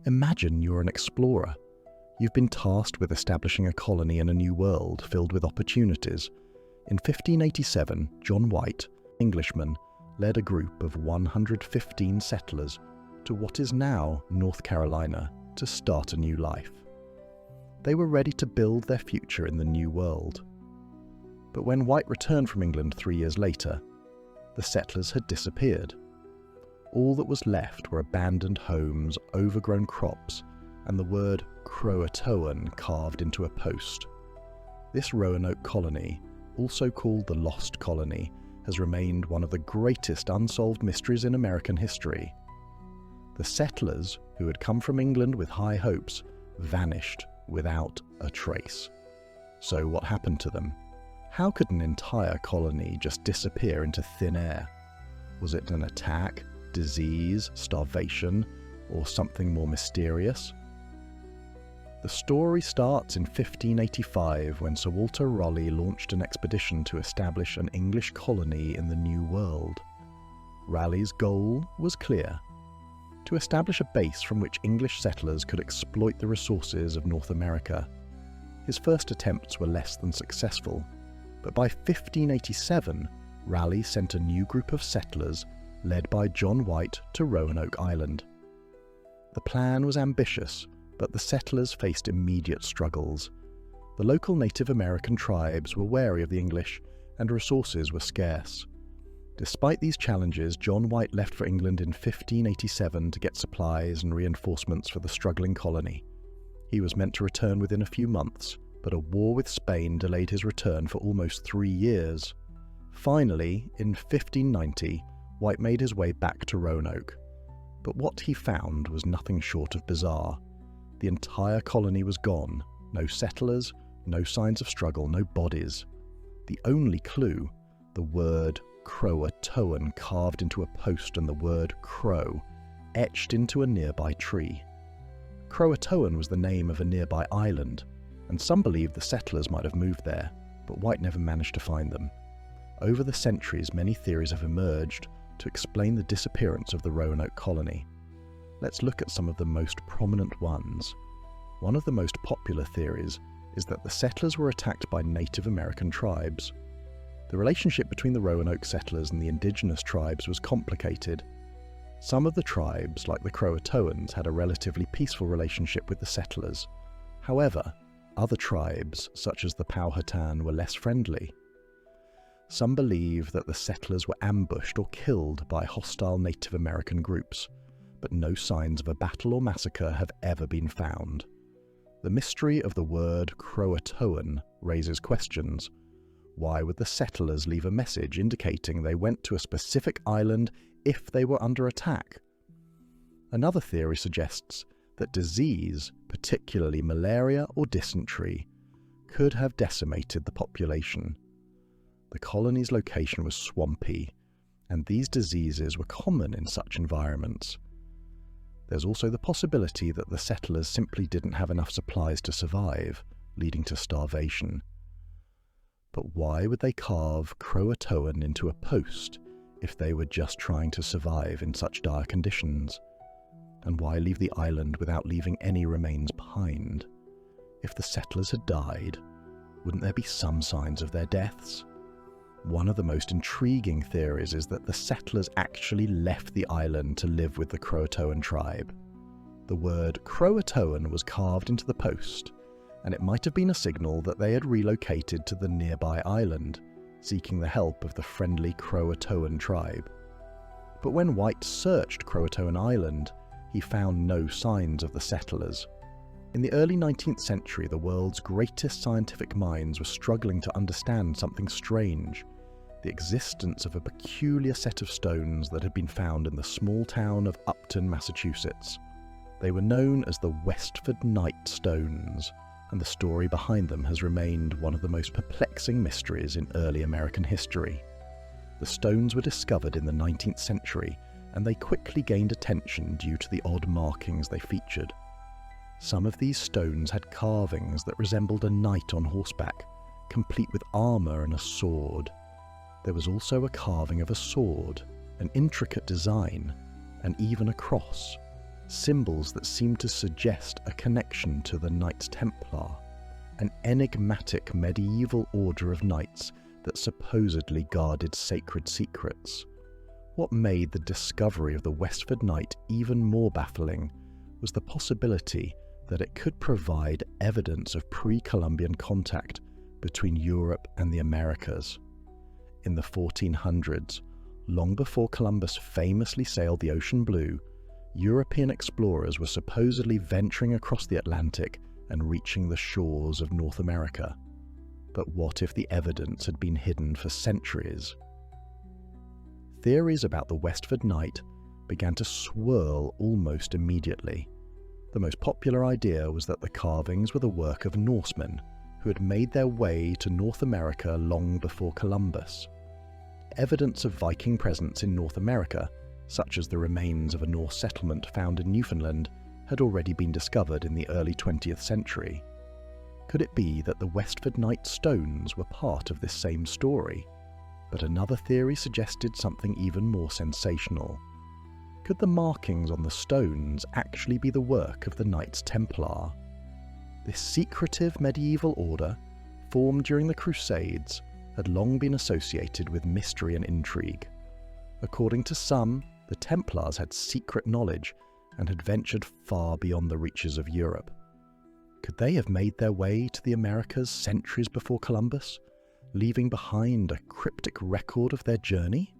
Imagine you're an explorer. You've been tasked with establishing a colony in a new world filled with opportunities. In 1587, John White, Englishman, led a group of 115 settlers to what is now North Carolina to start a new life. They were ready to build their future in the new world. But when White returned from England 3 years later, the settlers had disappeared. All that was left were abandoned homes, overgrown crops, and the word Croatoan carved into a post. This Roanoke colony, also called the Lost Colony, has remained one of the greatest unsolved mysteries in American history. The settlers, who had come from England with high hopes, vanished without a trace. So what happened to them? How could an entire colony just disappear into thin air? Was it an attack, disease, starvation, or something more mysterious? The story starts in 1585 when Sir Walter Raleigh launched an expedition to establish an English colony in the New World. Raleigh's goal was clear: to establish a base from which English settlers could exploit the resources of North America. His first attempts were less than successful, but by 1587, Raleigh sent a new group of settlers led by John White to Roanoke Island. The plan was ambitious, but the settlers faced immediate struggles. The local Native American tribes were wary of the English, and resources were scarce. Despite these challenges, John White left for England in 1587 to get supplies and reinforcements for the struggling colony. He was meant to return within a few months, but a war with Spain delayed his return for almost 3 years. Finally, in 1590, White made his way back to Roanoke. But what he found was nothing short of bizarre. The entire colony was gone. No settlers, no signs of struggle, no bodies. The only clue, the word Croatoan carved into a post and the word crow etched into a nearby tree. Croatoan was the name of a nearby island, and some believed the settlers might have moved there, but White never managed to find them. Over the centuries, many theories have emerged to explain the disappearance of the Roanoke colony. Let's look at some of the most prominent ones. One of the most popular theories is that the settlers were attacked by Native American tribes. The relationship between the Roanoke settlers and the indigenous tribes was complicated. Some of the tribes, like the Croatoans, had a relatively peaceful relationship with the settlers. However, other tribes, such as the Powhatan, were less friendly. Some believe that the settlers were ambushed or killed by hostile Native American groups, but no signs of a battle or massacre have ever been found. The mystery of the word Croatoan raises questions. Why would the settlers leave a message indicating they went to a specific island if they were under attack? Another theory suggests that disease, particularly malaria or dysentery, could have decimated the population. The colony's location was swampy, and these diseases were common in such environments. There's also the possibility that the settlers simply didn't have enough supplies to survive, leading to starvation. But why would they carve Croatoan into a post if they were just trying to survive in such dire conditions? And why leave the island without leaving any remains behind? If the settlers had died, wouldn't there be some signs of their deaths? One of the most intriguing theories is that the settlers actually left the island to live with the Croatoan tribe. The word Croatoan was carved into the post, and it might have been a signal that they had relocated to the nearby island, seeking the help of the friendly Croatoan tribe. But when White searched Croatoan Island, he found no signs of the settlers. In the early 19th century, the world's greatest scientific minds were struggling to understand something strange: the existence of a peculiar set of stones that had been found in the small town of Upton, Massachusetts. They were known as the Westford Knight stones, and the story behind them has remained one of the most perplexing mysteries in early American history. The stones were discovered in the 19th century, and they quickly gained attention due to the odd markings they featured. Some of these stones had carvings that resembled a knight on horseback, complete with armour and a sword. There was also a carving of a sword, an intricate design, and even a cross. symbols that seem to suggest a connection to the Knights Templar, an enigmatic medieval order of knights that supposedly guarded sacred secrets. What made the discovery of the Westford Knight even more baffling was the possibility that it could provide evidence of pre-Columbian contact between Europe and the Americas. In the 1400s, long before Columbus famously sailed the ocean blue, European explorers were supposedly venturing across the Atlantic and reaching the shores of North America. But what if the evidence had been hidden for centuries? Theories about the Westford Knight began to swirl almost immediately. The most popular idea was that the carvings were the work of Norsemen who had made their way to North America long before Columbus. Evidence of Viking presence in North America, such as the remains of a Norse settlement found in Newfoundland, had already been discovered in the early 20th century. Could it be that the Westford Knight stones were part of this same story? But another theory suggested something even more sensational. Could the markings on the stones actually be the work of the Knights Templar? This secretive medieval order, formed during the Crusades, had long been associated with mystery and intrigue. According to some, the Templars had secret knowledge and had ventured far beyond the reaches of Europe. Could they have made their way to the Americas centuries before Columbus, leaving behind a cryptic record of their journey?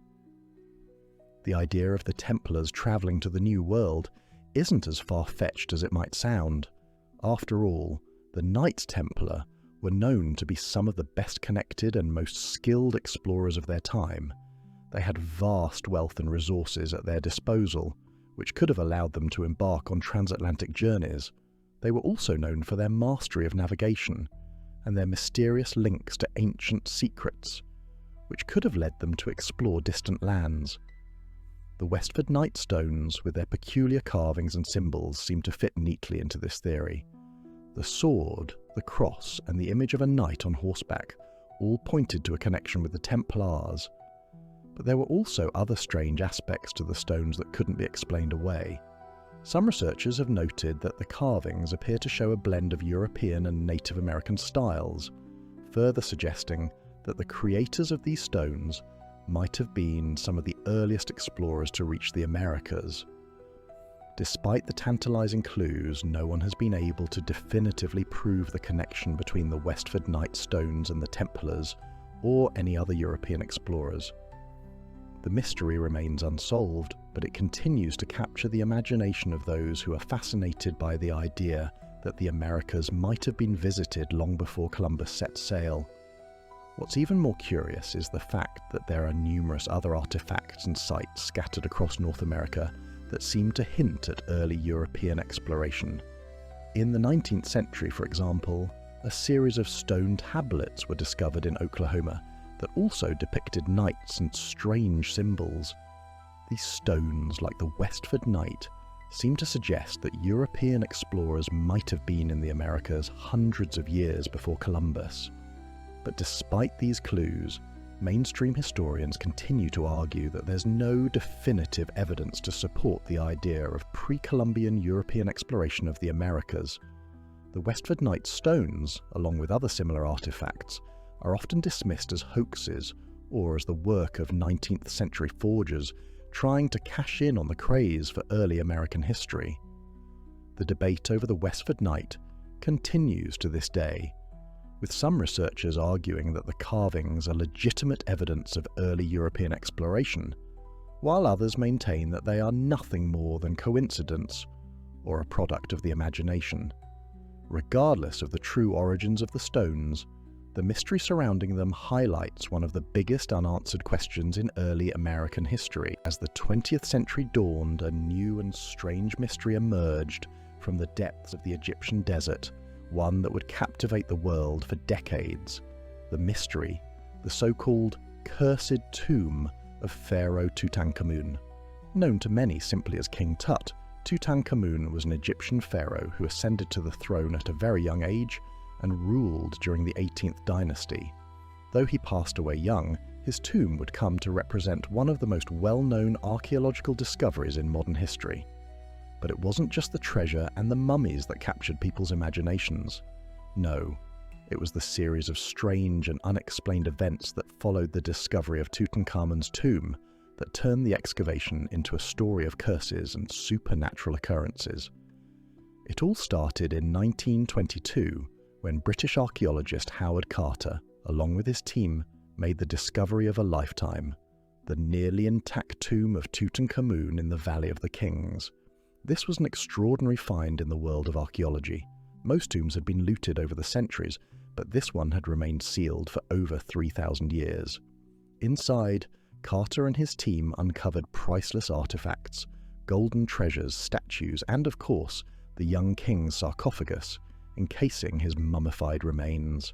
The idea of the Templars travelling to the New World isn't as far-fetched as it might sound. After all, the Knights Templar were known to be some of the best connected and most skilled explorers of their time. They had vast wealth and resources at their disposal, which could have allowed them to embark on transatlantic journeys. They were also known for their mastery of navigation and their mysterious links to ancient secrets, which could have led them to explore distant lands. The Westford Knight stones, with their peculiar carvings and symbols, seem to fit neatly into this theory. The sword, the cross, and the image of a knight on horseback all pointed to a connection with the Templars. But there were also other strange aspects to the stones that couldn't be explained away. Some researchers have noted that the carvings appear to show a blend of European and Native American styles, further suggesting that the creators of these stones might have been some of the earliest explorers to reach the Americas. Despite the tantalizing clues, no one has been able to definitively prove the connection between the Westford Knight stones and the Templars, or any other European explorers. The mystery remains unsolved, but it continues to capture the imagination of those who are fascinated by the idea that the Americas might have been visited long before Columbus set sail. What's even more curious is the fact that there are numerous other artifacts and sites scattered across North America that seem to hint at early European exploration. In the 19th century, for example, a series of stone tablets were discovered in Oklahoma that also depicted knights and strange symbols. These stones, like the Westford Knight, seem to suggest that European explorers might have been in the Americas hundreds of years before Columbus. But despite these clues, mainstream historians continue to argue that there's no definitive evidence to support the idea of pre-Columbian European exploration of the Americas. The Westford Knight stones, along with other similar artifacts, are often dismissed as hoaxes or as the work of 19th century forgers trying to cash in on the craze for early American history. The debate over the Westford Knight continues to this day, with some researchers arguing that the carvings are legitimate evidence of early European exploration, while others maintain that they are nothing more than coincidence or a product of the imagination. Regardless of the true origins of the stones, the mystery surrounding them highlights one of the biggest unanswered questions in early American history. As the 20th century dawned, a new and strange mystery emerged from the depths of the Egyptian desert, one that would captivate the world for decades. The mystery, the so-called cursed tomb of Pharaoh Tutankhamun. Known to many simply as King Tut, Tutankhamun was an Egyptian pharaoh who ascended to the throne at a very young age and ruled during the 18th dynasty. Though he passed away young, his tomb would come to represent one of the most well-known archaeological discoveries in modern history. But it wasn't just the treasure and the mummies that captured people's imaginations. No, it was the series of strange and unexplained events that followed the discovery of Tutankhamun's tomb that turned the excavation into a story of curses and supernatural occurrences. It all started in 1922 when British archaeologist Howard Carter, along with his team, made the discovery of a lifetime, the nearly intact tomb of Tutankhamun in the Valley of the Kings. This was an extraordinary find in the world of archaeology. Most tombs had been looted over the centuries, but this one had remained sealed for over 3,000 years. Inside, Carter and his team uncovered priceless artifacts, golden treasures, statues, and of course, the young king's sarcophagus, encasing his mummified remains.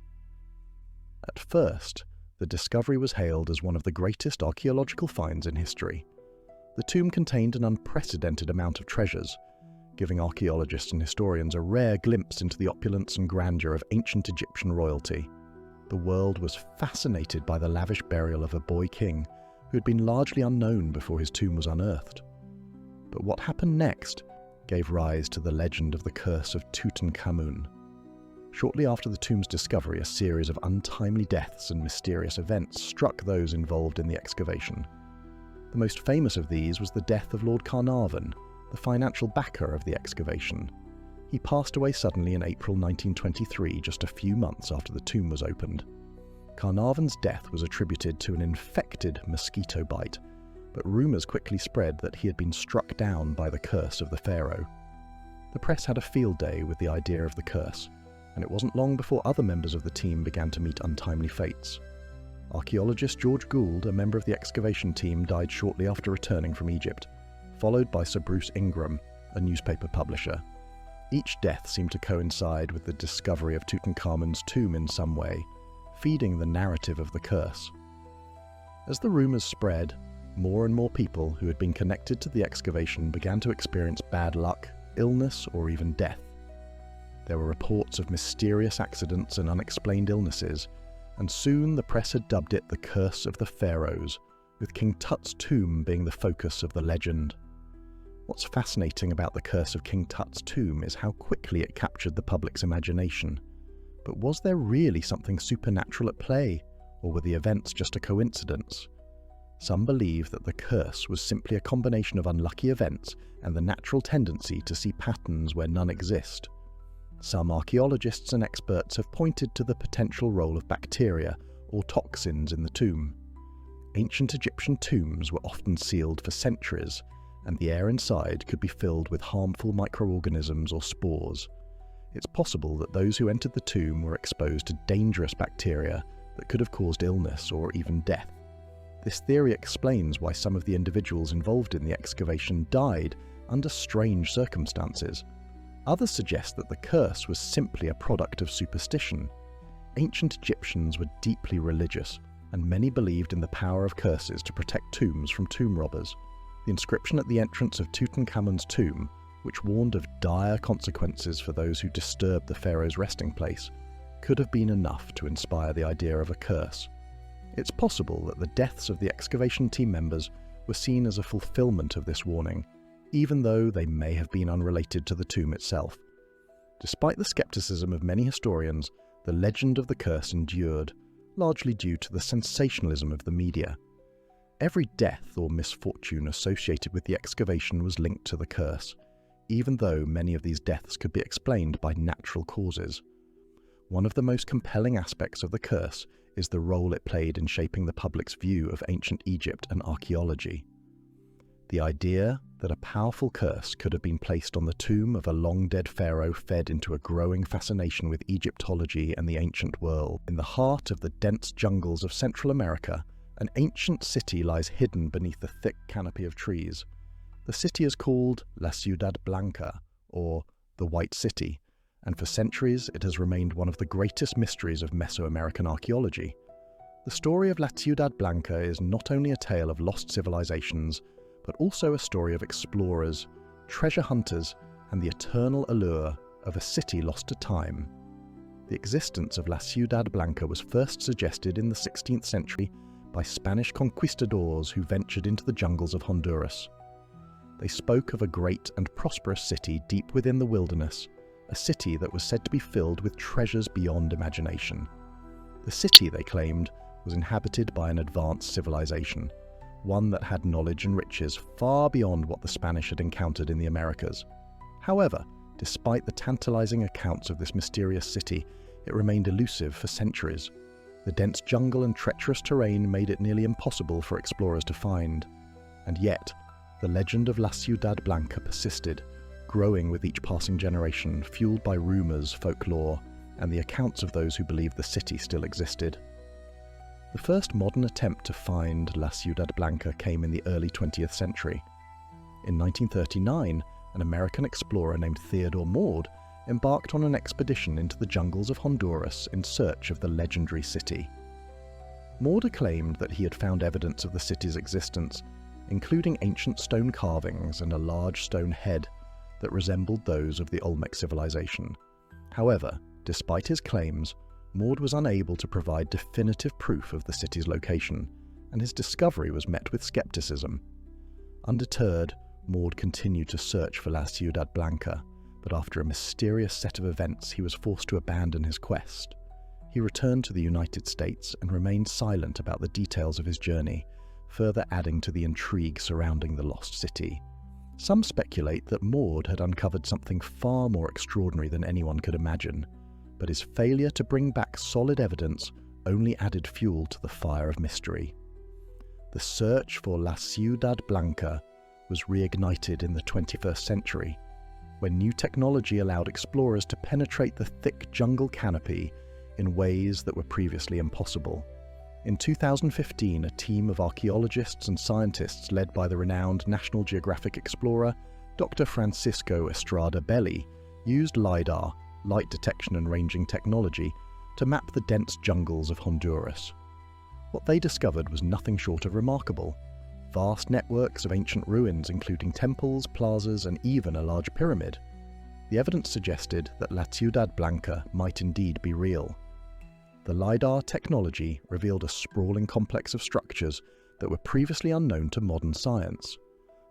At first, the discovery was hailed as one of the greatest archaeological finds in history. The tomb contained an unprecedented amount of treasures, giving archaeologists and historians a rare glimpse into the opulence and grandeur of ancient Egyptian royalty. The world was fascinated by the lavish burial of a boy king who had been largely unknown before his tomb was unearthed. But what happened next gave rise to the legend of the curse of Tutankhamun. Shortly after the tomb's discovery, a series of untimely deaths and mysterious events struck those involved in the excavation. The most famous of these was the death of Lord Carnarvon, the financial backer of the excavation. He passed away suddenly in April 1923, just a few months after the tomb was opened. Carnarvon's death was attributed to an infected mosquito bite, but rumours quickly spread that he had been struck down by the curse of the pharaoh. The press had a field day with the idea of the curse, and it wasn't long before other members of the team began to meet untimely fates. Archaeologist George Gould, a member of the excavation team, died shortly after returning from Egypt, followed by Sir Bruce Ingram, a newspaper publisher. Each death seemed to coincide with the discovery of Tutankhamun's tomb in some way, feeding the narrative of the curse. As the rumours spread, more and more people who had been connected to the excavation began to experience bad luck, illness, or even death. There were reports of mysterious accidents and unexplained illnesses, and soon the press had dubbed it the Curse of the Pharaohs, with King Tut's tomb being the focus of the legend. What's fascinating about the Curse of King Tut's tomb is how quickly it captured the public's imagination. But was there really something supernatural at play, or were the events just a coincidence? Some believe that the curse was simply a combination of unlucky events and the natural tendency to see patterns where none exist. Some archaeologists and experts have pointed to the potential role of bacteria or toxins in the tomb. Ancient Egyptian tombs were often sealed for centuries, and the air inside could be filled with harmful microorganisms or spores. It's possible that those who entered the tomb were exposed to dangerous bacteria that could have caused illness or even death. This theory explains why some of the individuals involved in the excavation died under strange circumstances. Others suggest that the curse was simply a product of superstition. Ancient Egyptians were deeply religious, and many believed in the power of curses to protect tombs from tomb robbers. The inscription at the entrance of Tutankhamun's tomb, which warned of dire consequences for those who disturbed the pharaoh's resting place, could have been enough to inspire the idea of a curse. It's possible that the deaths of the excavation team members were seen as a fulfillment of this warning, even though they may have been unrelated to the tomb itself. Despite the skepticism of many historians, the legend of the curse endured, largely due to the sensationalism of the media. Every death or misfortune associated with the excavation was linked to the curse, even though many of these deaths could be explained by natural causes. One of the most compelling aspects of the curse is the role it played in shaping the public's view of ancient Egypt and archaeology. The idea that a powerful curse could have been placed on the tomb of a long-dead pharaoh fed into a growing fascination with Egyptology and the ancient world. In the heart of the dense jungles of Central America, an ancient city lies hidden beneath a thick canopy of trees. The city is called La Ciudad Blanca, or the White City, and for centuries it has remained one of the greatest mysteries of Mesoamerican archaeology. The story of La Ciudad Blanca is not only a tale of lost civilizations, but also a story of explorers, treasure hunters, and the eternal allure of a city lost to time. The existence of La Ciudad Blanca was first suggested in the 16th century by Spanish conquistadors who ventured into the jungles of Honduras. They spoke of a great and prosperous city deep within the wilderness, a city that was said to be filled with treasures beyond imagination. The city, they claimed, was inhabited by an advanced civilization, one that had knowledge and riches far beyond what the Spanish had encountered in the Americas. However, despite the tantalizing accounts of this mysterious city, it remained elusive for centuries. The dense jungle and treacherous terrain made it nearly impossible for explorers to find. And yet, the legend of La Ciudad Blanca persisted, growing with each passing generation, fueled by rumors, folklore, and the accounts of those who believed the city still existed. The first modern attempt to find La Ciudad Blanca came in the early 20th century. In 1939, an American explorer named Theodore Maud embarked on an expedition into the jungles of Honduras in search of the legendary city. Maud claimed that he had found evidence of the city's existence, including ancient stone carvings and a large stone head that resembled those of the Olmec civilization. However, despite his claims, Maud was unable to provide definitive proof of the city's location, and his discovery was met with skepticism. Undeterred, Maud continued to search for La Ciudad Blanca, but after a mysterious set of events, he was forced to abandon his quest. He returned to the United States and remained silent about the details of his journey, further adding to the intrigue surrounding the lost city. Some speculate that Maud had uncovered something far more extraordinary than anyone could imagine, but his failure to bring back solid evidence only added fuel to the fire of mystery. The search for La Ciudad Blanca was reignited in the 21st century, when new technology allowed explorers to penetrate the thick jungle canopy in ways that were previously impossible. In 2015, a team of archaeologists and scientists led by the renowned National Geographic explorer Dr. Francisco Estrada Belli used LiDAR, light detection and ranging technology, to map the dense jungles of Honduras. What they discovered was nothing short of remarkable. Vast networks of ancient ruins, including temples, plazas, and even a large pyramid. The evidence suggested that La Ciudad Blanca might indeed be real. The LiDAR technology revealed a sprawling complex of structures that were previously unknown to modern science.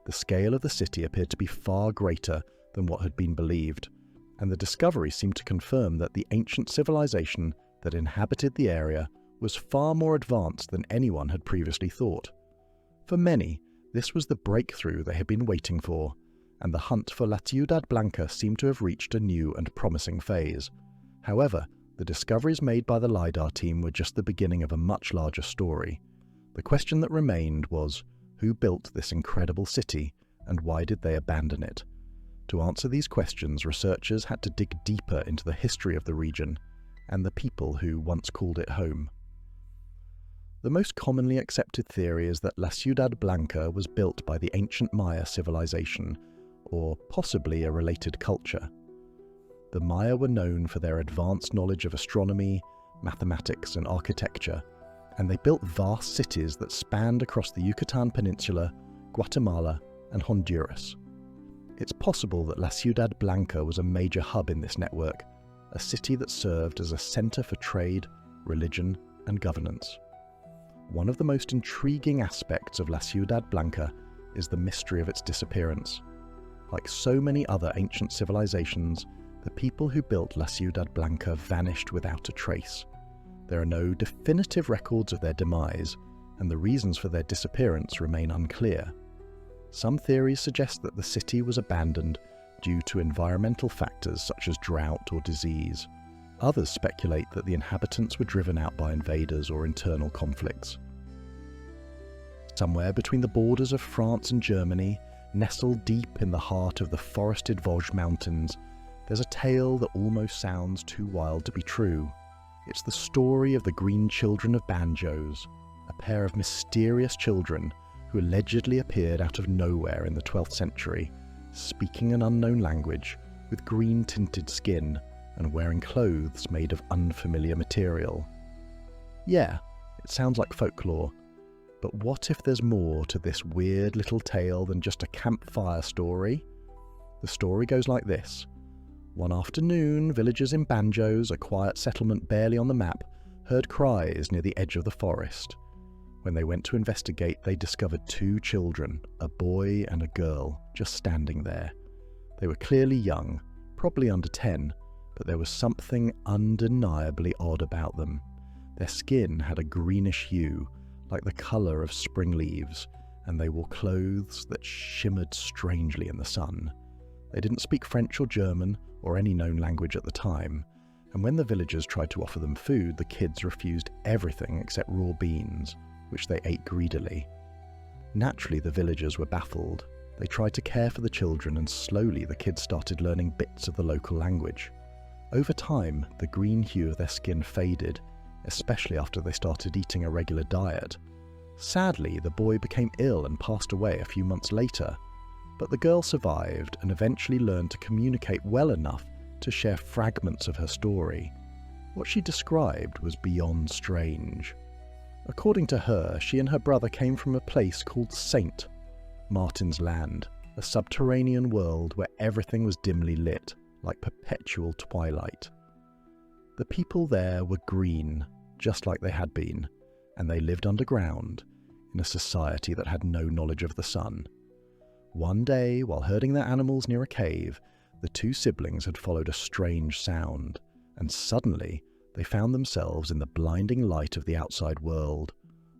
The scale of the city appeared to be far greater than what had been believed, and the discovery seemed to confirm that the ancient civilization that inhabited the area was far more advanced than anyone had previously thought. For many, this was the breakthrough they had been waiting for, and the hunt for La Ciudad Blanca seemed to have reached a new and promising phase. However, the discoveries made by the LiDAR team were just the beginning of a much larger story. The question that remained was, who built this incredible city, and why did they abandon it? To answer these questions, researchers had to dig deeper into the history of the region and the people who once called it home. The most commonly accepted theory is that La Ciudad Blanca was built by the ancient Maya civilization, or possibly a related culture. The Maya were known for their advanced knowledge of astronomy, mathematics, and architecture, and they built vast cities that spanned across the Yucatan Peninsula, Guatemala, and Honduras. It's possible that La Ciudad Blanca was a major hub in this network, a city that served as a center for trade, religion, and governance. One of the most intriguing aspects of La Ciudad Blanca is the mystery of its disappearance. Like so many other ancient civilizations, the people who built La Ciudad Blanca vanished without a trace. There are no definitive records of their demise, and the reasons for their disappearance remain unclear. Some theories suggest that the city was abandoned due to environmental factors such as drought or disease. Others speculate that the inhabitants were driven out by invaders or internal conflicts. Somewhere between the borders of France and Germany, nestled deep in the heart of the forested Vosges Mountains, there's a tale that almost sounds too wild to be true. It's the story of the Green Children of Banjos, a pair of mysterious children who allegedly appeared out of nowhere in the 12th century, speaking an unknown language, with green-tinted skin, and wearing clothes made of unfamiliar material. Yeah, it sounds like folklore, but what if there's more to this weird little tale than just a campfire story? The story goes like this. One afternoon, villagers in Banjos, a quiet settlement barely on the map, heard cries near the edge of the forest. When they went to investigate, they discovered two children, a boy and a girl, just standing there. They were clearly young, probably under 10, but there was something undeniably odd about them. Their skin had a greenish hue, like the colour of spring leaves, and they wore clothes that shimmered strangely in the sun. They didn't speak French or German, or any known language at the time, and when the villagers tried to offer them food, the kids refused everything except raw beans, which they ate greedily. Naturally, the villagers were baffled. They tried to care for the children, and slowly the kids started learning bits of the local language. Over time, the green hue of their skin faded, especially after they started eating a regular diet. Sadly, the boy became ill and passed away a few months later, but the girl survived and eventually learned to communicate well enough to share fragments of her story. What she described was beyond strange. According to her, she and her brother came from a place called Saint Martin's Land, a subterranean world where everything was dimly lit, like perpetual twilight. The people there were green, just like they had been, and they lived underground, in a society that had no knowledge of the sun. One day, while herding their animals near a cave, the two siblings had followed a strange sound, and suddenly they found themselves in the blinding light of the outside world,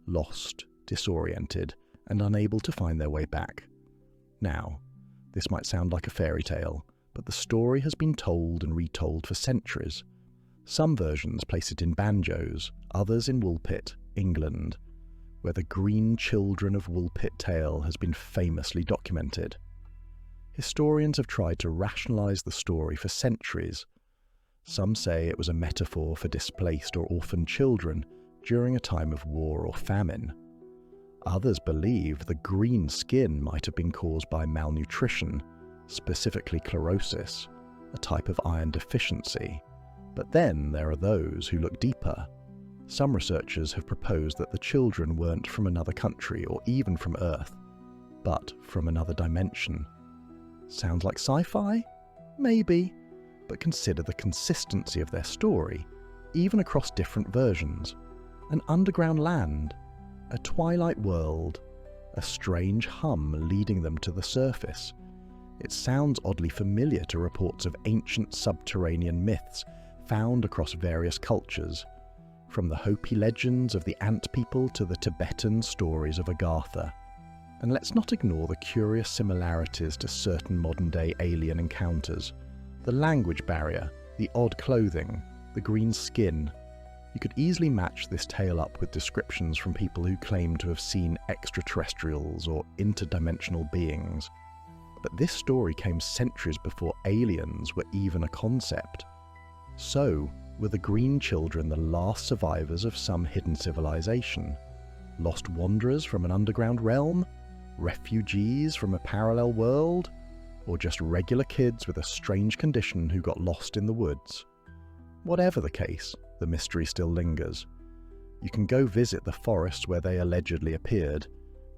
lost, disoriented, and unable to find their way back. Now, this might sound like a fairy tale, but the story has been told and retold for centuries. Some versions place it in Banjos, others in Woolpit, England, where the green children of Woolpit tale has been famously documented. Historians have tried to rationalise the story for centuries. Some say it was a metaphor for displaced or orphaned children during a time of war or famine. Others believe the green skin might have been caused by malnutrition, specifically chlorosis, a type of iron deficiency. But then there are those who look deeper. Some researchers have proposed that the children weren't from another country or even from Earth, but from another dimension. Sounds like sci-fi? Maybe, but consider the consistency of their story, even across different versions. An underground land, a twilight world, a strange hum leading them to the surface. It sounds oddly familiar to reports of ancient subterranean myths found across various cultures, from the Hopi legends of the Ant People to the Tibetan stories of Agartha. And let's not ignore the curious similarities to certain modern-day alien encounters. The language barrier, the odd clothing, the green skin. You could easily match this tale up with descriptions from people who claim to have seen extraterrestrials or interdimensional beings. But this story came centuries before aliens were even a concept. So, were the green children the last survivors of some hidden civilization? Lost wanderers from an underground realm? Refugees from a parallel world? Or just regular kids with a strange condition who got lost in the woods? Whatever the case, the mystery still lingers. You can go visit the forests where they allegedly appeared.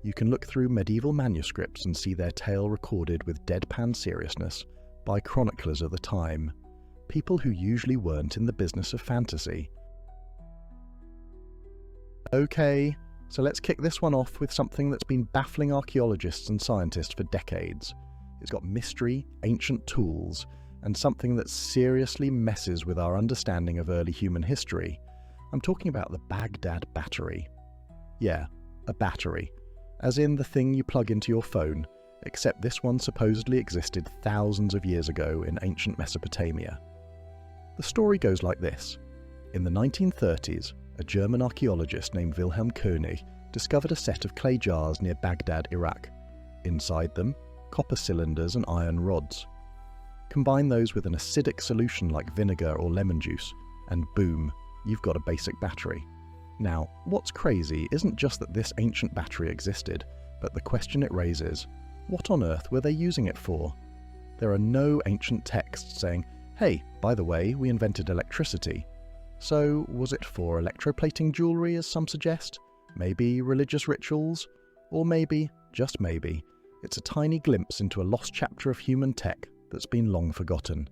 You can look through medieval manuscripts and see their tale recorded with deadpan seriousness by chroniclers of the time, people who usually weren't in the business of fantasy. Okay, so let's kick this one off with something that's been baffling archaeologists and scientists for decades. It's got mystery, ancient tools, and something that seriously messes with our understanding of early human history. I'm talking about the Baghdad battery. Yeah, a battery, as in the thing you plug into your phone, except this one supposedly existed thousands of years ago in ancient Mesopotamia. The story goes like this. In the 1930s, a German archaeologist named Wilhelm König discovered a set of clay jars near Baghdad, Iraq. Inside them, copper cylinders and iron rods. Combine those with an acidic solution like vinegar or lemon juice, and boom, you've got a basic battery. Now, what's crazy isn't just that this ancient battery existed, but the question it raises, what on earth were they using it for? There are no ancient texts saying, hey, by the way, we invented electricity. So, was it for electroplating jewellery, as some suggest? Maybe religious rituals? Or maybe, just maybe, it's a tiny glimpse into a lost chapter of human tech that's been long forgotten.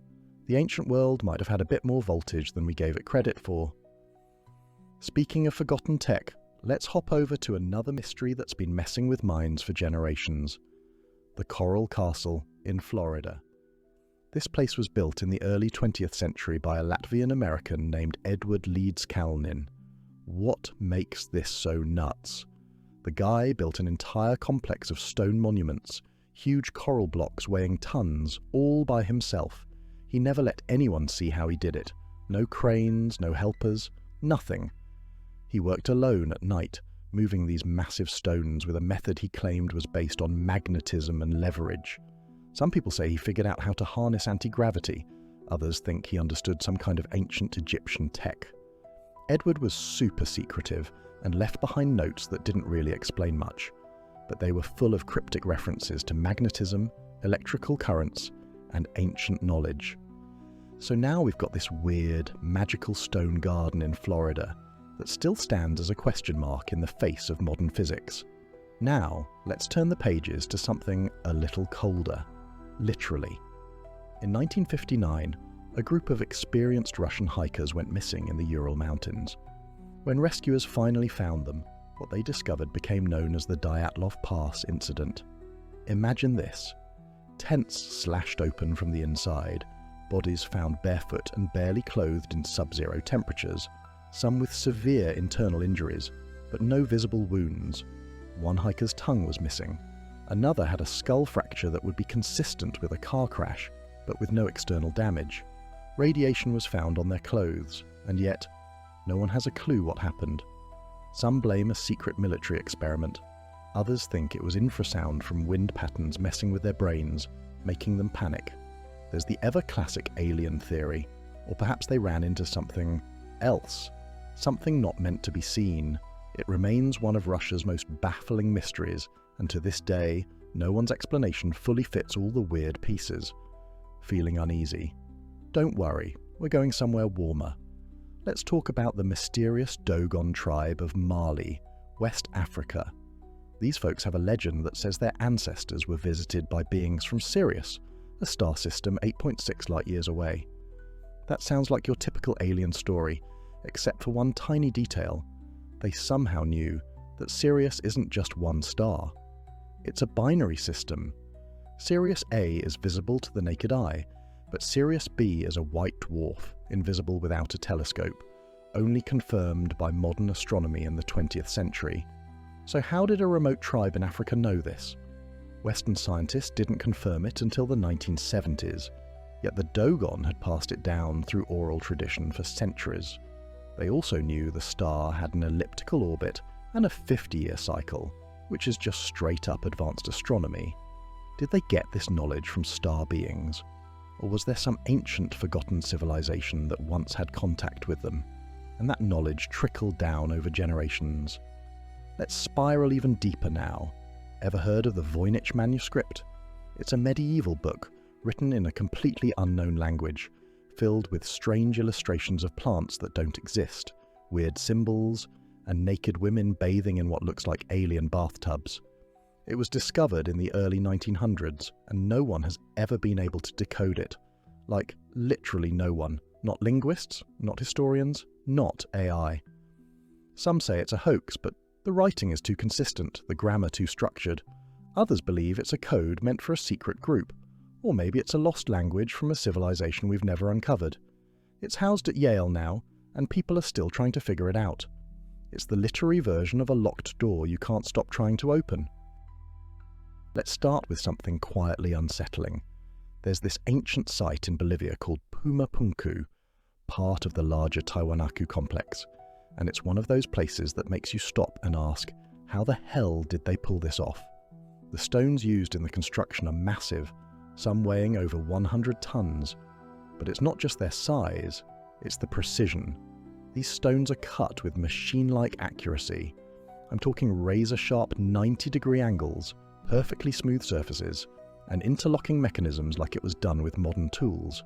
The ancient world might have had a bit more voltage than we gave it credit for. Speaking of forgotten tech, let's hop over to another mystery that's been messing with minds for generations. The Coral Castle in Florida. This place was built in the early 20th century by a Latvian-American named Edward Leeds Kalnin. What makes this so nuts? The guy built an entire complex of stone monuments, huge coral blocks weighing tons, all by himself. He never let anyone see how he did it. No cranes, no helpers, nothing. He worked alone at night, moving these massive stones with a method he claimed was based on magnetism and leverage. Some people say he figured out how to harness anti-gravity. Others think he understood some kind of ancient Egyptian tech. Edward was super secretive and left behind notes that didn't really explain much, but they were full of cryptic references to magnetism, electrical currents, and ancient knowledge. So now we've got this weird, magical stone garden in Florida that still stands as a question mark in the face of modern physics. Now, let's turn the pages to something a little colder. Literally. In 1959, a group of experienced Russian hikers went missing in the Ural Mountains. When rescuers finally found them, what they discovered became known as the Dyatlov Pass incident. Imagine this. Tents slashed open from the inside, bodies found barefoot and barely clothed in sub-zero temperatures, some with severe internal injuries, but no visible wounds. One hiker's tongue was missing. Another had a skull fracture that would be consistent with a car crash, but with no external damage. Radiation was found on their clothes, and yet, no one has a clue what happened. Some blame a secret military experiment. Others think it was infrasound from wind patterns messing with their brains, making them panic. There's the ever-classic alien theory, or perhaps they ran into something else, something not meant to be seen. It remains one of Russia's most baffling mysteries, and to this day, no one's explanation fully fits all the weird pieces. Feeling uneasy? Don't worry, we're going somewhere warmer. Let's talk about the mysterious Dogon tribe of Mali, West Africa. These folks have a legend that says their ancestors were visited by beings from Sirius, a star system 8.6 light-years away. That sounds like your typical alien story, except for one tiny detail. They somehow knew that Sirius isn't just one star. It's a binary system. Sirius A is visible to the naked eye, but Sirius B is a white dwarf, invisible without a telescope, only confirmed by modern astronomy in the 20th century. So how did a remote tribe in Africa know this? Western scientists didn't confirm it until the 1970s, yet the Dogon had passed it down through oral tradition for centuries. They also knew the star had an elliptical orbit and a 50-year cycle, which is just straight-up advanced astronomy. Did they get this knowledge from star beings? Or was there some ancient forgotten civilization that once had contact with them, and that knowledge trickled down over generations? Let's spiral even deeper now. Ever heard of the Voynich manuscript? It's a medieval book written in a completely unknown language, filled with strange illustrations of plants that don't exist, weird symbols, and naked women bathing in what looks like alien bathtubs. It was discovered in the early 1900s, and no one has ever been able to decode it. Like, literally no one. Not linguists, not historians, not AI. Some say it's a hoax, but the writing is too consistent, the grammar too structured. Others believe it's a code meant for a secret group, or maybe it's a lost language from a civilization we've never uncovered. It's housed at Yale now, and people are still trying to figure it out. It's the literary version of a locked door you can't stop trying to open. Let's start with something quietly unsettling. There's this ancient site in Bolivia called Puma Punku, part of the larger Tiwanaku complex, and it's one of those places that makes you stop and ask, how the hell did they pull this off? The stones used in the construction are massive, some weighing over 100 tons, but it's not just their size, it's the precision. These stones are cut with machine-like accuracy. I'm talking razor-sharp 90-degree angles, perfectly smooth surfaces, and interlocking mechanisms like it was done with modern tools,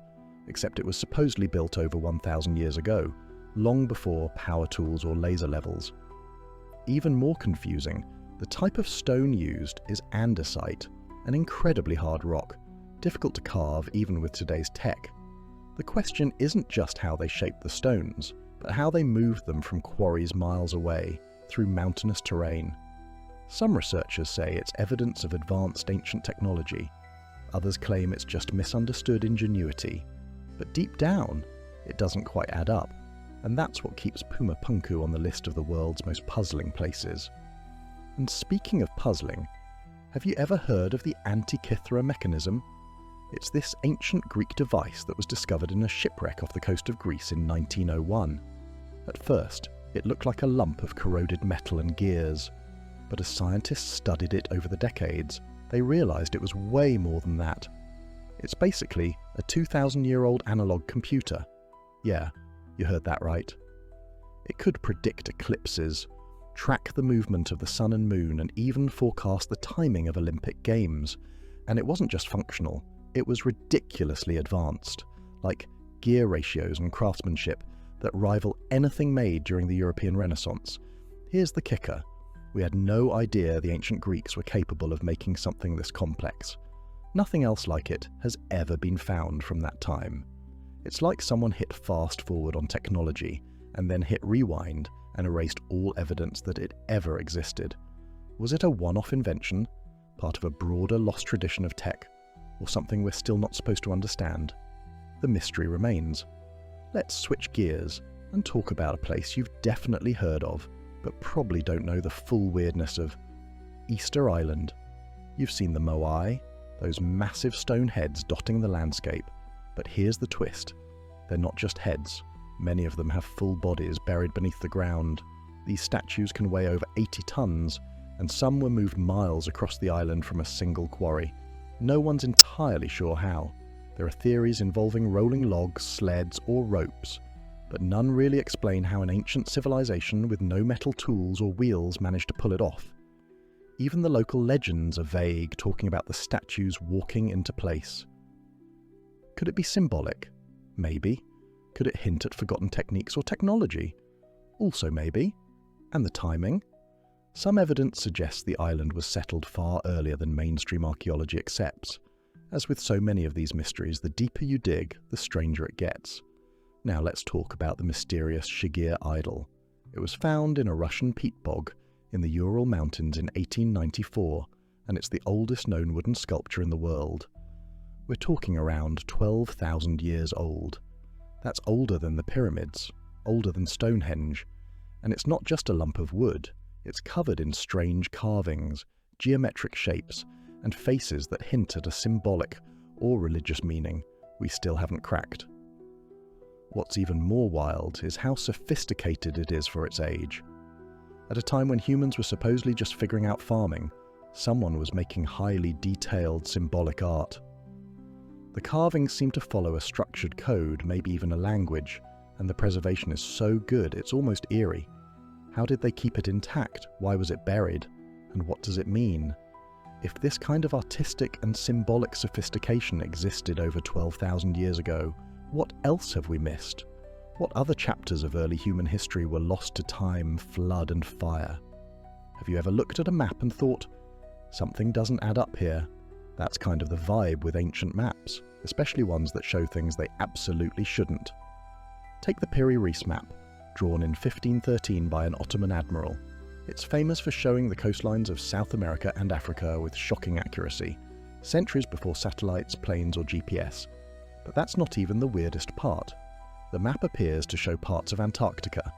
except it was supposedly built over 1,000 years ago, long before power tools or laser levels. Even more confusing, the type of stone used is andesite, an incredibly hard rock, difficult to carve even with today's tech. The question isn't just how they shaped the stones, but how they moved them from quarries miles away, through mountainous terrain. Some researchers say it's evidence of advanced ancient technology. Others claim it's just misunderstood ingenuity. But deep down, it doesn't quite add up. And that's what keeps Puma Punku on the list of the world's most puzzling places. And speaking of puzzling, have you ever heard of the Antikythera mechanism? It's this ancient Greek device that was discovered in a shipwreck off the coast of Greece in 1901. At first, it looked like a lump of corroded metal and gears, but as scientists studied it over the decades, they realised it was way more than that. It's basically a 2,000-year-old analog computer. Yeah, you heard that right. It could predict eclipses, track the movement of the sun and moon, and even forecast the timing of Olympic Games. And it wasn't just functional, it was ridiculously advanced, like gear ratios and craftsmanship that rival anything made during the European Renaissance. Here's the kicker. We had no idea the ancient Greeks were capable of making something this complex. Nothing else like it has ever been found from that time. It's like someone hit fast forward on technology and then hit rewind and erased all evidence that it ever existed. Was it a one-off invention, part of a broader lost tradition of tech, or something we're still not supposed to understand? The mystery remains. Let's switch gears and talk about a place you've definitely heard of, but probably don't know the full weirdness of Easter Island. You've seen the Moai, those massive stone heads dotting the landscape, but here's the twist. They're not just heads. Many of them have full bodies buried beneath the ground. These statues can weigh over 80 tons, and some were moved miles across the island from a single quarry. No one's entirely sure how. There are theories involving rolling logs, sleds, or ropes, but none really explain how an ancient civilization with no metal tools or wheels managed to pull it off. Even the local legends are vague, talking about the statues walking into place. Could it be symbolic? Maybe. Could it hint at forgotten techniques or technology? Also maybe. And the timing? Some evidence suggests the island was settled far earlier than mainstream archaeology accepts. As with so many of these mysteries, the deeper you dig, the stranger it gets. Now let's talk about the mysterious Shigir idol. It was found in a Russian peat bog in the Ural Mountains in 1894, and it's the oldest known wooden sculpture in the world. We're talking around 12,000 years old. That's older than the pyramids, older than Stonehenge, and it's not just a lump of wood. It's covered in strange carvings, geometric shapes, and faces that hint at a symbolic or religious meaning we still haven't cracked. What's even more wild is how sophisticated it is for its age. At a time when humans were supposedly just figuring out farming, someone was making highly detailed symbolic art. The carvings seem to follow a structured code, maybe even a language, and the preservation is so good it's almost eerie. How did they keep it intact? Why was it buried? And what does it mean? If this kind of artistic and symbolic sophistication existed over 12,000 years ago, what else have we missed? What other chapters of early human history were lost to time, flood, and fire? Have you ever looked at a map and thought, something doesn't add up here? That's kind of the vibe with ancient maps, especially ones that show things they absolutely shouldn't. Take the Piri Reis map, drawn in 1513 by an Ottoman admiral. It's famous for showing the coastlines of South America and Africa with shocking accuracy, centuries before satellites, planes, or GPS. But that's not even the weirdest part. The map appears to show parts of Antarctica,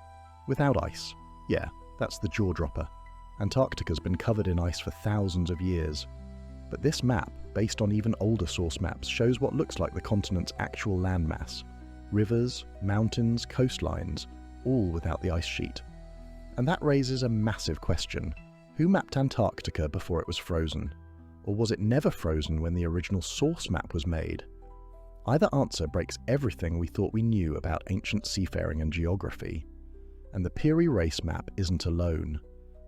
without ice. Yeah, that's the jaw-dropper. Antarctica's been covered in ice for thousands of years. But this map, based on even older source maps, shows what looks like the continent's actual landmass. Rivers, mountains, coastlines, all without the ice sheet. And that raises a massive question. Who mapped Antarctica before it was frozen? Or was it never frozen when the original source map was made? Either answer breaks everything we thought we knew about ancient seafaring and geography. And the Piri Reis map isn't alone.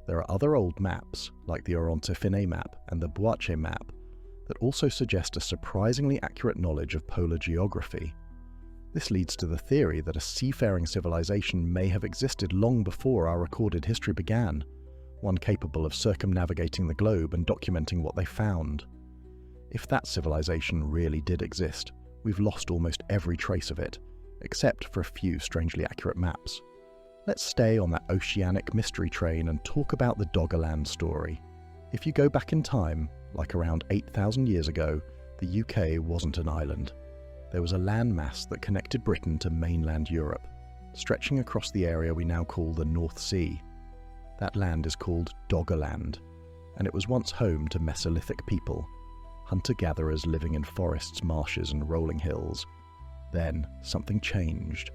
There are other old maps, like the Oronte map and the Boache map, that also suggest a surprisingly accurate knowledge of polar geography. This leads to the theory that a seafaring civilization may have existed long before our recorded history began, one capable of circumnavigating the globe and documenting what they found. If that civilization really did exist, we've lost almost every trace of it, except for a few strangely accurate maps. Let's stay on that oceanic mystery train and talk about the Doggerland story. If you go back in time, like around 8,000 years ago, the UK wasn't an island. There was a landmass that connected Britain to mainland Europe, stretching across the area we now call the North Sea. That land is called Doggerland, and it was once home to Mesolithic people, hunter-gatherers living in forests, marshes and rolling hills. Then something changed.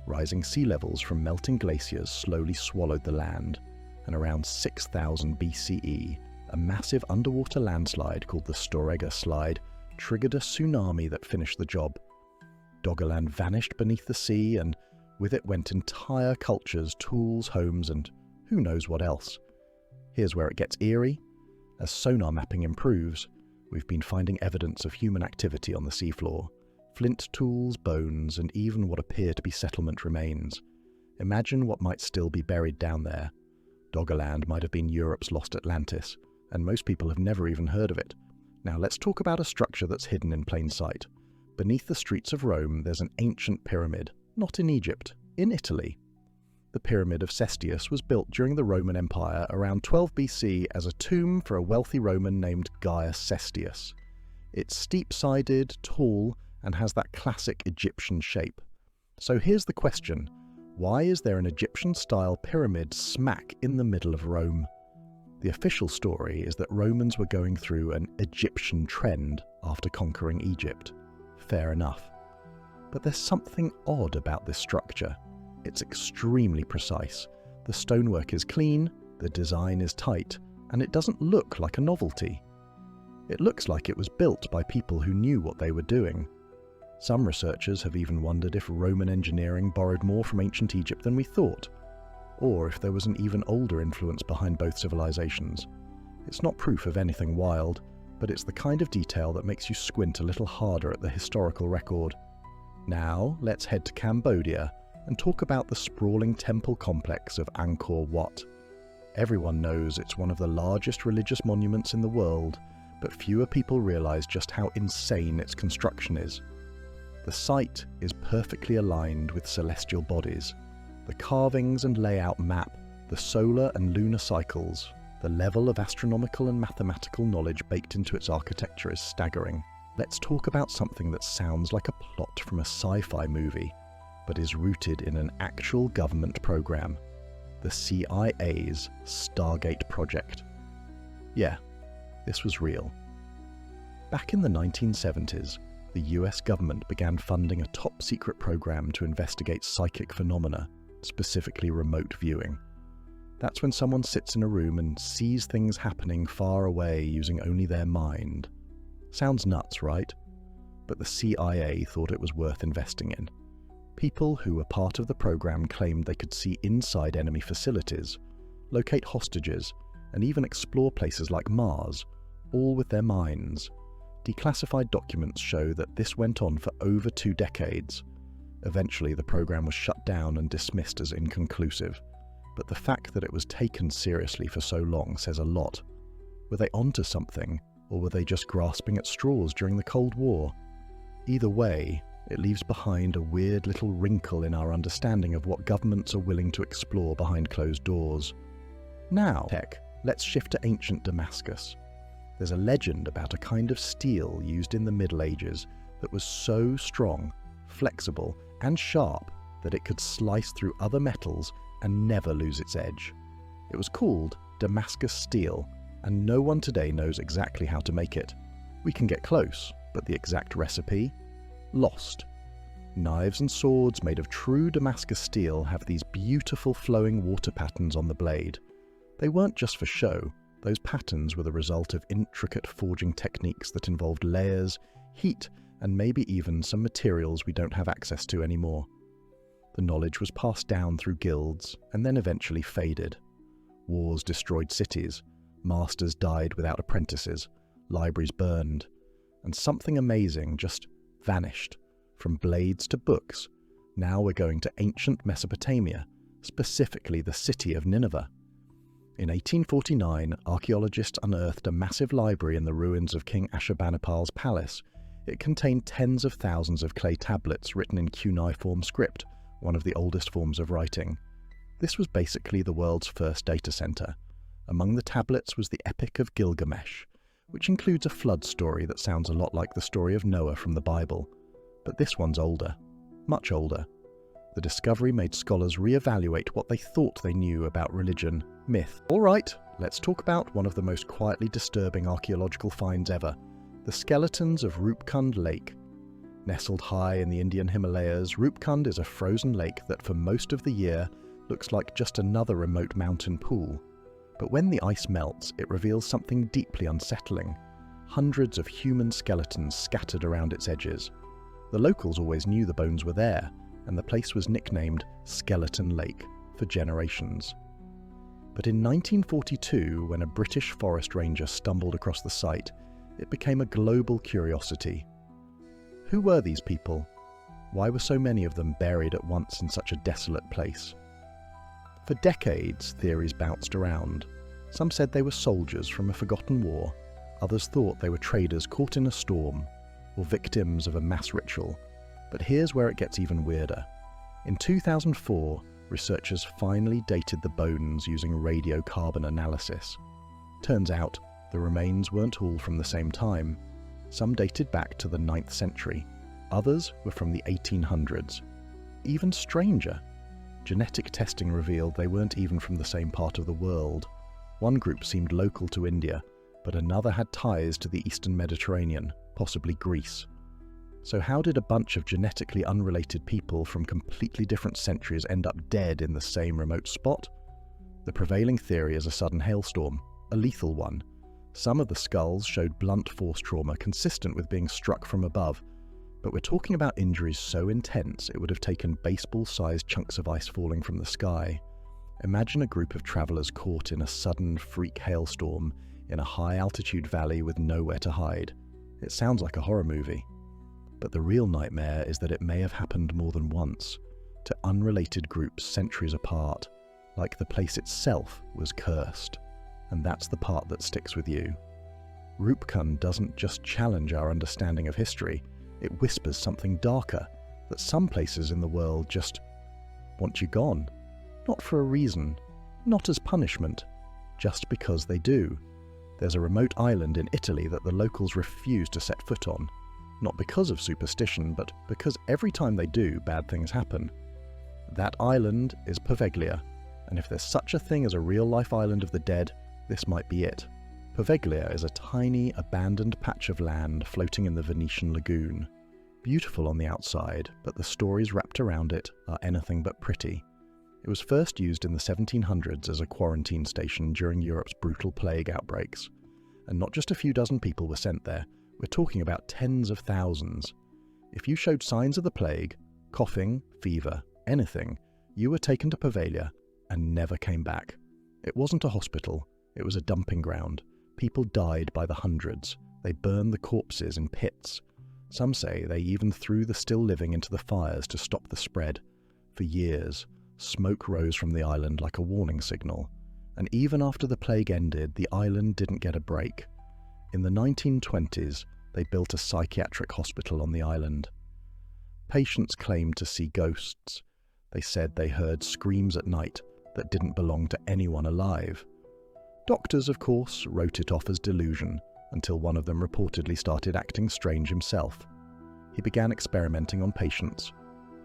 Rising sea levels from melting glaciers slowly swallowed the land, and around 6000 BCE, a massive underwater landslide called the Storegga Slide triggered a tsunami that finished the job. Doggerland vanished beneath the sea, and with it went entire cultures, tools, homes, and who knows what else. Here's where it gets eerie. As sonar mapping improves, we've been finding evidence of human activity on the seafloor. Flint tools, bones, and even what appear to be settlement remains. Imagine what might still be buried down there. Doggerland might have been Europe's lost Atlantis, and most people have never even heard of it. Now let's talk about a structure that's hidden in plain sight. Beneath the streets of Rome, there's an ancient pyramid, not in Egypt, in Italy. The Pyramid of Cestius was built during the Roman Empire around 12 BC as a tomb for a wealthy Roman named Gaius Cestius. It's steep-sided, tall, and has that classic Egyptian shape. So here's the question: why is there an Egyptian-style pyramid smack in the middle of Rome? The official story is that Romans were going through an Egyptian trend after conquering Egypt. Fair enough. But there's something odd about this structure. It's extremely precise. The stonework is clean, the design is tight, and it doesn't look like a novelty. It looks like it was built by people who knew what they were doing. Some researchers have even wondered if Roman engineering borrowed more from ancient Egypt than we thought, or if there was an even older influence behind both civilizations. It's not proof of anything wild, but it's the kind of detail that makes you squint a little harder at the historical record. Now, let's head to Cambodia and talk about the sprawling temple complex of Angkor Wat. Everyone knows it's one of the largest religious monuments in the world, but fewer people realize just how insane its construction is. The site is perfectly aligned with celestial bodies. The carvings and layout map the solar and lunar cycles. The level of astronomical and mathematical knowledge baked into its architecture is staggering. Let's talk about something that sounds like a plot from a sci-fi movie, but is rooted in an actual government program: the CIA's Stargate project. Yeah, this was real. Back in the 1970s, the US government began funding a top-secret program to investigate psychic phenomena, specifically remote viewing. That's when someone sits in a room and sees things happening far away using only their mind. Sounds nuts, right? But the CIA thought it was worth investing in. People who were part of the program claimed they could see inside enemy facilities, locate hostages, and even explore places like Mars, all with their minds. Declassified documents show that this went on for over 2 decades. Eventually, the program was shut down and dismissed as inconclusive, but the fact that it was taken seriously for so long says a lot. Were they onto something, or were they just grasping at straws during the Cold War? Either way, it leaves behind a weird little wrinkle in our understanding of what governments are willing to explore behind closed doors. Now, let's shift to ancient Damascus. There's a legend about a kind of steel used in the Middle Ages that was so strong, flexible, and sharp that it could slice through other metals and never lose its edge. It was called Damascus steel, and no one today knows exactly how to make it. We can get close, but the exact recipe? Lost. Knives and swords made of true Damascus steel have these beautiful flowing water patterns on the blade. They weren't just for show. Those patterns were the result of intricate forging techniques that involved layers, heat, and maybe even some materials we don't have access to anymore. The knowledge was passed down through guilds and then eventually faded. Wars destroyed cities, masters died without apprentices, libraries burned, and something amazing just vanished. From blades to books, now we're going to ancient Mesopotamia, specifically the city of Nineveh. In 1849, archaeologists unearthed a massive library in the ruins of King Ashurbanipal's palace. It contained tens of thousands of clay tablets written in cuneiform script, one of the oldest forms of writing. This was basically the world's first data center. Among the tablets was the Epic of Gilgamesh, which includes a flood story that sounds a lot like the story of Noah from the Bible. But this one's older, much older. The discovery made scholars reevaluate what they thought they knew about religion, myth. All right, let's talk about one of the most quietly disturbing archaeological finds ever, the skeletons of Roopkund Lake. Nestled high in the Indian Himalayas, Roopkund is a frozen lake that for most of the year looks like just another remote mountain pool. But when the ice melts, it reveals something deeply unsettling. Hundreds of human skeletons scattered around its edges. The locals always knew the bones were there, and the place was nicknamed Skeleton Lake for generations. But in 1942, when a British forest ranger stumbled across the site, it became a global curiosity. Who were these people? Why were so many of them buried at once in such a desolate place? For decades, theories bounced around. Some said they were soldiers from a forgotten war. Others thought they were traders caught in a storm, or victims of a mass ritual. But here's where it gets even weirder. In 2004, researchers finally dated the bones using radiocarbon analysis. Turns out, the remains weren't all from the same time. Some dated back to the 9th century. Others were from the 1800s. Even stranger, genetic testing revealed they weren't even from the same part of the world. One group seemed local to India, but another had ties to the Eastern Mediterranean, possibly Greece. So how did a bunch of genetically unrelated people from completely different centuries end up dead in the same remote spot? The prevailing theory is a sudden hailstorm, a lethal one. Some of the skulls showed blunt force trauma consistent with being struck from above, but we're talking about injuries so intense it would have taken baseball-sized chunks of ice falling from the sky. Imagine a group of travelers caught in a sudden freak hailstorm in a high-altitude valley with nowhere to hide. It sounds like a horror movie. But the real nightmare is that it may have happened more than once, to unrelated groups centuries apart, like the place itself was cursed. And that's the part that sticks with you. Roopkund doesn't just challenge our understanding of history, it whispers something darker, that some places in the world just want you gone. Not for a reason, not as punishment, just because they do. There's a remote island in Italy that the locals refuse to set foot on. Not because of superstition, but because every time they do, bad things happen. That island is Poveglia, and if there's such a thing as a real-life island of the dead, this might be it. Poveglia is a tiny, abandoned patch of land floating in the Venetian lagoon. Beautiful on the outside, but the stories wrapped around it are anything but pretty. It was first used in the 1700s as a quarantine station during Europe's brutal plague outbreaks. And not just a few dozen people were sent there, we're talking about tens of thousands. If you showed signs of the plague, coughing, fever, anything, you were taken to Poveglia and never came back. It wasn't a hospital, it was a dumping ground. People died by the hundreds. They burned the corpses in pits. Some say they even threw the still living into the fires to stop the spread. For years, smoke rose from the island like a warning signal. And even after the plague ended, the island didn't get a break. In the 1920s, they built a psychiatric hospital on the island. Patients claimed to see ghosts. They said they heard screams at night that didn't belong to anyone alive. Doctors, of course, wrote it off as delusion, until one of them reportedly started acting strange himself. He began experimenting on patients,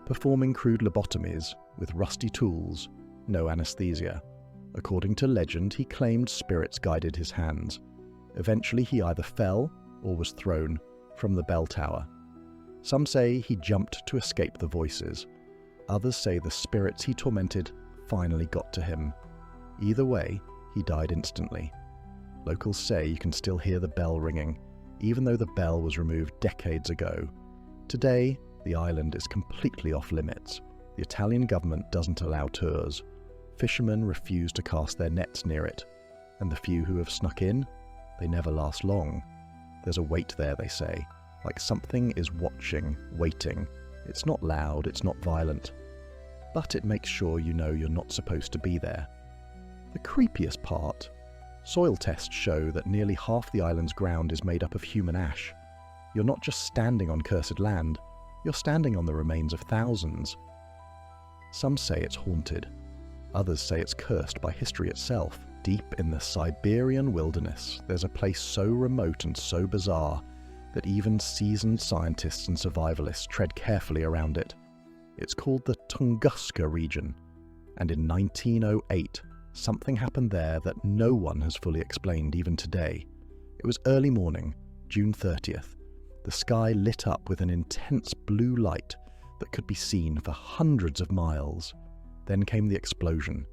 performing crude lobotomies with rusty tools, no anesthesia. According to legend, he claimed spirits guided his hands. Eventually he either fell or was thrown from the bell tower. Some say he jumped to escape the voices. Others say the spirits he tormented finally got to him. Either way, he died instantly. Locals say you can still hear the bell ringing, even though the bell was removed decades ago. Today, the island is completely off limits. The Italian government doesn't allow tours. Fishermen refuse to cast their nets near it, and the few who have snuck in, they never last long. There's a weight there, they say, like something is watching, waiting. It's not loud, it's not violent, but it makes sure you know you're not supposed to be there. The creepiest part, soil tests show that nearly half the island's ground is made up of human ash. You're not just standing on cursed land, you're standing on the remains of thousands. Some say it's haunted. Others say it's cursed by history itself. Deep in the Siberian wilderness, there's a place so remote and so bizarre that even seasoned scientists and survivalists tread carefully around it. It's called the Tunguska region, and in 1908, something happened there that no one has fully explained even today. It was early morning, June 30th. The sky lit up with an intense blue light that could be seen for hundreds of miles. Then came the explosion.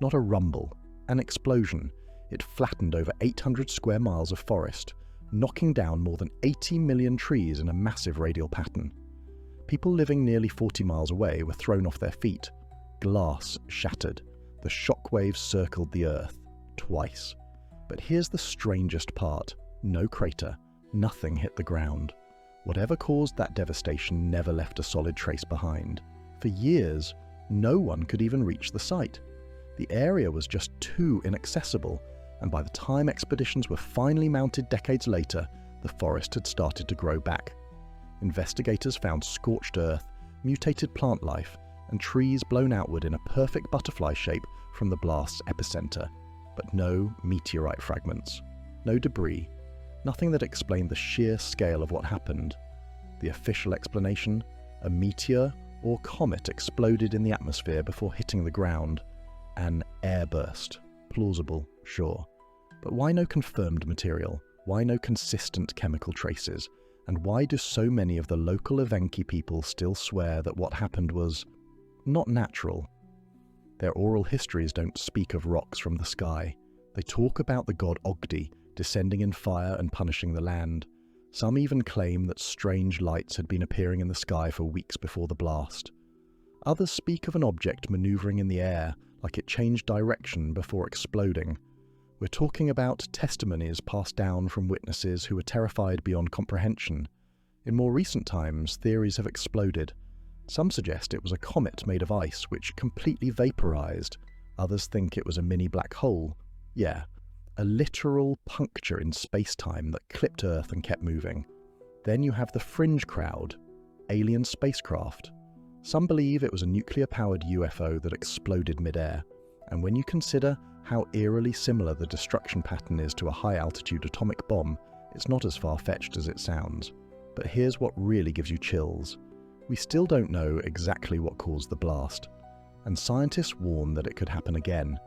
Not a rumble, an explosion. It flattened over 800 square miles of forest, knocking down more than 80 million trees in a massive radial pattern. People living nearly 40 miles away were thrown off their feet. Glass shattered. The shockwaves circled the Earth, twice. But here's the strangest part. No crater. Nothing hit the ground. Whatever caused that devastation never left a solid trace behind. For years, no one could even reach the site. The area was just too inaccessible, and by the time expeditions were finally mounted decades later, the forest had started to grow back. Investigators found scorched earth, mutated plant life, and trees blown outward in a perfect butterfly shape from the blast's epicenter, but no meteorite fragments, no debris, nothing that explained the sheer scale of what happened. The official explanation? A meteor or comet exploded in the atmosphere before hitting the ground. An airburst. Plausible, sure. But why no confirmed material? Why no consistent chemical traces? And why do so many of the local Evenki people still swear that what happened was not natural? Their oral histories don't speak of rocks from the sky. They talk about the god Ogdi descending in fire and punishing the land. Some even claim that strange lights had been appearing in the sky for weeks before the blast. Others speak of an object maneuvering in the air, like it changed direction before exploding. We're talking about testimonies passed down from witnesses who were terrified beyond comprehension. In more recent times, theories have exploded. Some suggest it was a comet made of ice which completely vaporized. Others think it was a mini black hole. Yeah, a literal puncture in space-time that clipped Earth and kept moving. Then you have the fringe crowd, alien spacecraft. Some believe it was a nuclear-powered UFO that exploded mid-air, and when you consider how eerily similar the destruction pattern is to a high-altitude atomic bomb, it's not as far-fetched as it sounds. But here's what really gives you chills. We still don't know exactly what caused the blast, and scientists warn that it could happen again.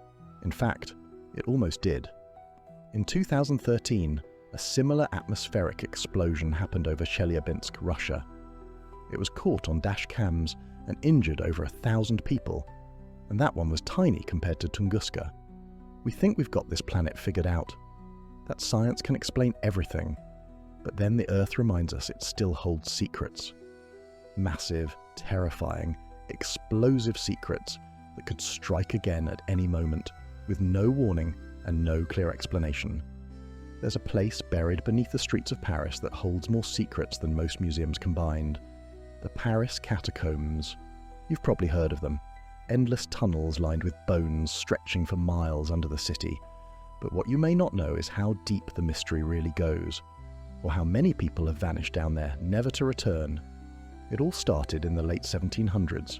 In fact, it almost did. In 2013, a similar atmospheric explosion happened over Chelyabinsk, Russia. It was caught on dash cams and injured over 1,000 people, and that one was tiny compared to Tunguska. We think we've got this planet figured out, that science can explain everything, but then the Earth reminds us it still holds secrets. Massive, terrifying, explosive secrets that could strike again at any moment, with no warning and no clear explanation. There's a place buried beneath the streets of Paris that holds more secrets than most museums combined. The Paris Catacombs. You've probably heard of them. Endless tunnels lined with bones stretching for miles under the city. But what you may not know is how deep the mystery really goes, or how many people have vanished down there, never to return. It all started in the late 1700s,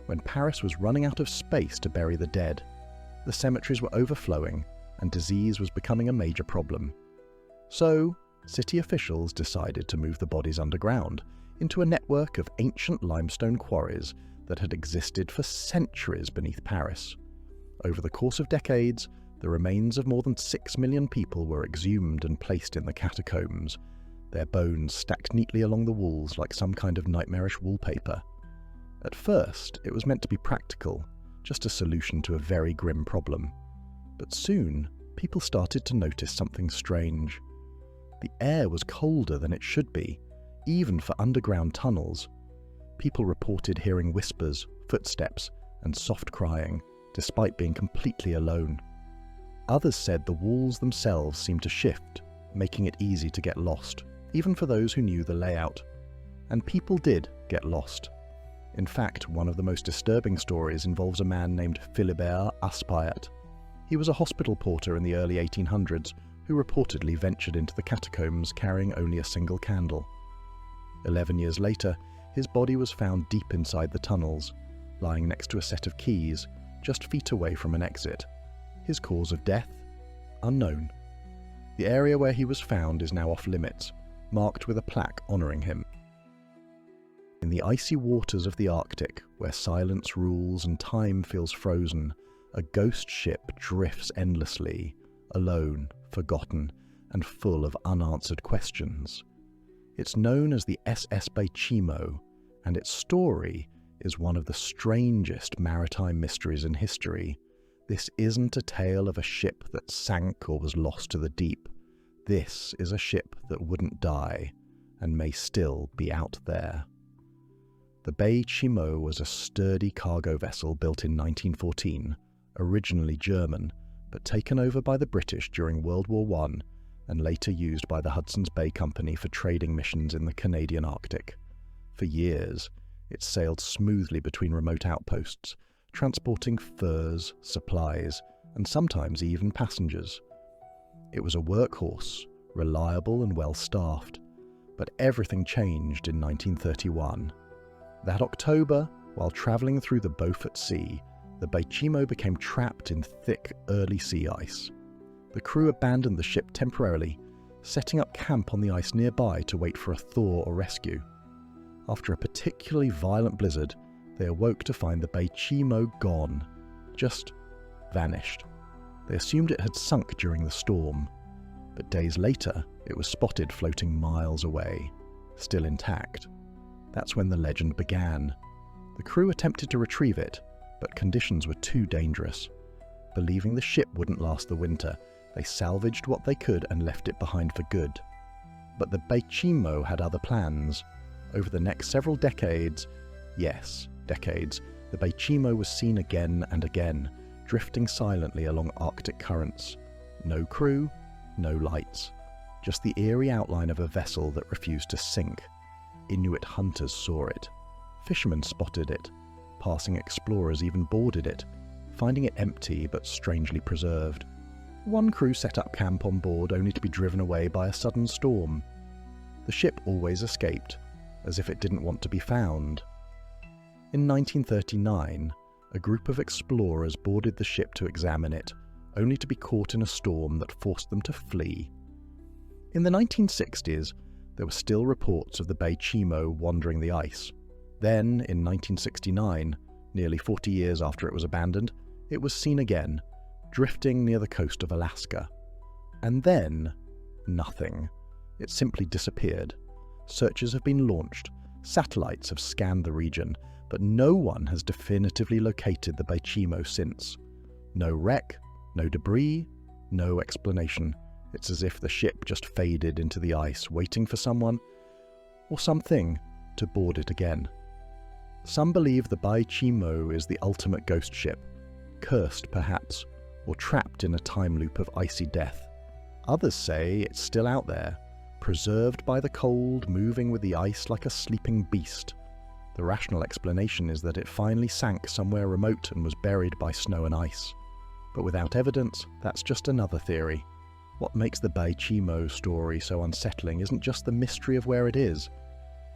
when Paris was running out of space to bury the dead. The cemeteries were overflowing, and disease was becoming a major problem. So, city officials decided to move the bodies underground, into a network of ancient limestone quarries that had existed for centuries beneath Paris. Over the course of decades, the remains of more than 6 million people were exhumed and placed in the catacombs, their bones stacked neatly along the walls like some kind of nightmarish wallpaper. At first, it was meant to be practical, just a solution to a very grim problem. But soon, people started to notice something strange. The air was colder than it should be, even for underground tunnels. People reported hearing whispers, footsteps, and soft crying, despite being completely alone. Others said the walls themselves seemed to shift, making it easy to get lost, even for those who knew the layout. And people did get lost. In fact, one of the most disturbing stories involves a man named Philibert Aspairt. He was a hospital porter in the early 1800s who reportedly ventured into the catacombs carrying only a single candle. 11 years later, his body was found deep inside the tunnels, lying next to a set of keys, just feet away from an exit. His cause of death? Unknown. The area where he was found is now off limits, marked with a plaque honouring him. In the icy waters of the Arctic, where silence rules and time feels frozen, a ghost ship drifts endlessly, alone, forgotten, and full of unanswered questions. It's known as the SS Baychimo, and its story is one of the strangest maritime mysteries in history. This isn't a tale of a ship that sank or was lost to the deep. This is a ship that wouldn't die, and may still be out there. The Baychimo was a sturdy cargo vessel built in 1914, originally German, but taken over by the British during World War I and later used by the Hudson's Bay Company for trading missions in the Canadian Arctic. For years, it sailed smoothly between remote outposts, transporting furs, supplies, and sometimes even passengers. It was a workhorse, reliable and well-staffed, but everything changed in 1931. That October, while travelling through the Beaufort Sea, the Baychimo became trapped in thick, early sea ice. The crew abandoned the ship temporarily, setting up camp on the ice nearby to wait for a thaw or rescue. After a particularly violent blizzard, they awoke to find the Baychimo gone, just vanished. They assumed it had sunk during the storm, but days later it was spotted floating miles away, still intact. That's when the legend began. The crew attempted to retrieve it, but conditions were too dangerous. Believing the ship wouldn't last the winter, they salvaged what they could and left it behind for good. But the Baychimo had other plans. Over the next several decades, yes, decades, the Baychimo was seen again and again, drifting silently along Arctic currents. No crew, no lights, just the eerie outline of a vessel that refused to sink. Inuit hunters saw it. Fishermen spotted it. Passing explorers even boarded it, finding it empty but strangely preserved. One crew set up camp on board only to be driven away by a sudden storm. The ship always escaped, as if it didn't want to be found. In 1939, a group of explorers boarded the ship to examine it, only to be caught in a storm that forced them to flee. In the 1960s, there were still reports of the Baychimo wandering the ice. Then, in 1969, nearly 40 years after it was abandoned, it was seen again, drifting near the coast of Alaska. And then, nothing. It simply disappeared. Searches have been launched, satellites have scanned the region, but no one has definitively located the Baychimo since. No wreck, no debris, no explanation. It's as if the ship just faded into the ice, waiting for someone, or something, to board it again. Some believe the Baychimo is the ultimate ghost ship, cursed perhaps, or trapped in a time loop of icy death. Others say it's still out there, preserved by the cold, moving with the ice like a sleeping beast. The rational explanation is that it finally sank somewhere remote and was buried by snow and ice. But without evidence, that's just another theory. What makes the Baychimo story so unsettling isn't just the mystery of where it is.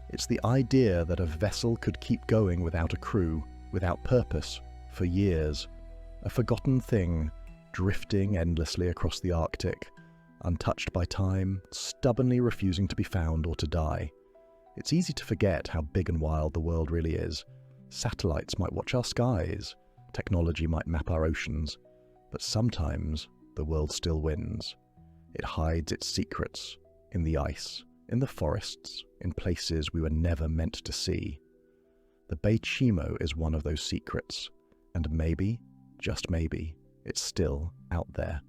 It's the idea that a vessel could keep going without a crew, without purpose, for years. A forgotten thing, drifting endlessly across the Arctic, untouched by time, stubbornly refusing to be found or to die. It's easy to forget how big and wild the world really is. Satellites might watch our skies, technology might map our oceans, but sometimes the world still wins. It hides its secrets in the ice, in the forests, in places we were never meant to see. The Baychimo is one of those secrets, and maybe, just maybe, it's still out there,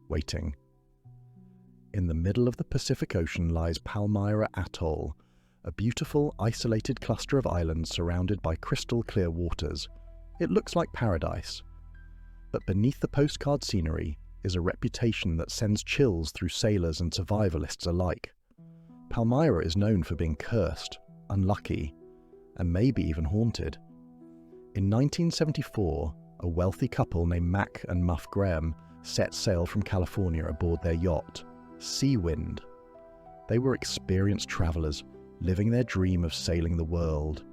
waiting. In the middle of the Pacific Ocean lies Palmyra Atoll, a beautiful, isolated cluster of islands surrounded by crystal-clear waters. It looks like paradise. But beneath the postcard scenery is a reputation that sends chills through sailors and survivalists alike. Palmyra is known for being cursed, unlucky, and maybe even haunted. In 1974, a wealthy couple named Mac and Muff Graham set sail from California aboard their yacht, Seawind. They were experienced travelers, living their dream of sailing the world.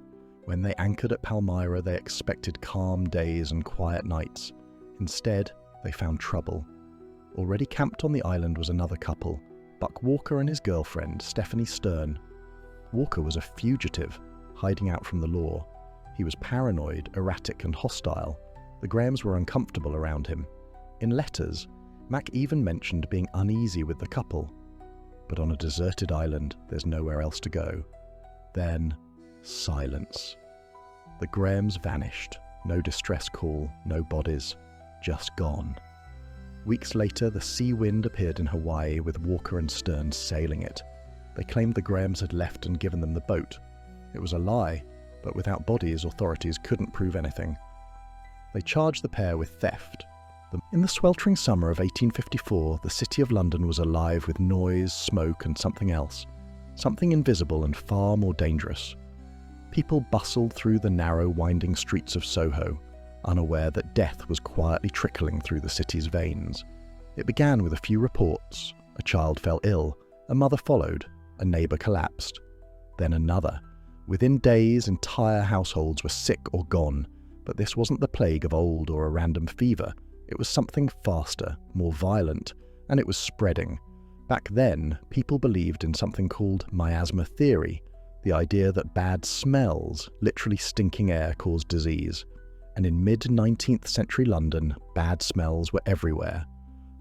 When they anchored at Palmyra, they expected calm days and quiet nights. Instead, they found trouble. Already camped on the island was another couple, Buck Walker and his girlfriend, Stephanie Stern. Walker was a fugitive, hiding out from the law. He was paranoid, erratic, and hostile. The Grahams were uncomfortable around him. In letters, Mac even mentioned being uneasy with the couple. But on a deserted island, there's nowhere else to go. Then, silence. The Grahams vanished. No distress call, no bodies. Just gone. Weeks later, the Sea Wind appeared in Hawaii with Walker and Stern sailing it. They claimed the Grahams had left and given them the boat. It was a lie, but without bodies, authorities couldn't prove anything. They charged the pair with theft. In the sweltering summer of 1854, the city of London was alive with noise, smoke, and something else. Something invisible and far more dangerous. People bustled through the narrow, winding streets of Soho, unaware that death was quietly trickling through the city's veins. It began with a few reports. A child fell ill, a mother followed, a neighbour collapsed. Then another. Within days, entire households were sick or gone, but this wasn't the plague of old or a random fever. It was something faster, more violent, and it was spreading. Back then, people believed in something called miasma theory, the idea that bad smells, literally stinking air, caused disease. And in mid-19th century London, bad smells were everywhere.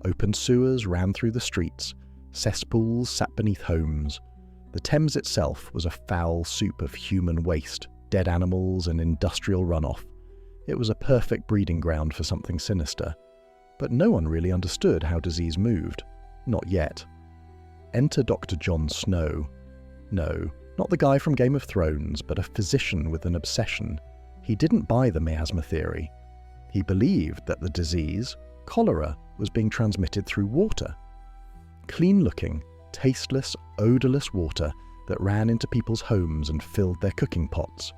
Open sewers ran through the streets, cesspools sat beneath homes. The Thames itself was a foul soup of human waste, dead animals, and industrial runoff. It was a perfect breeding ground for something sinister. But no one really understood how disease moved. Not yet. Enter Dr. John Snow. No, not the guy from Game of Thrones, but a physician with an obsession. He didn't buy the miasma theory. He believed that the disease, cholera, was being transmitted through water. Clean-looking, tasteless, odourless water that ran into people's homes and filled their cooking pots.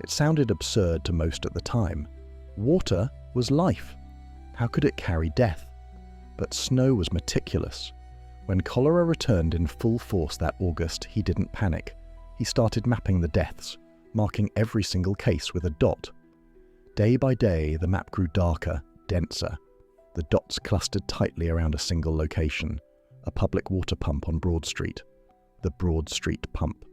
It sounded absurd to most at the time. Water was life. How could it carry death? But Snow was meticulous. When cholera returned in full force that August, he didn't panic. He started mapping the deaths, marking every single case with a dot. Day by day, the map grew darker, denser. The dots clustered tightly around a single location, a public water pump on Broad Street. The Broad Street Pump.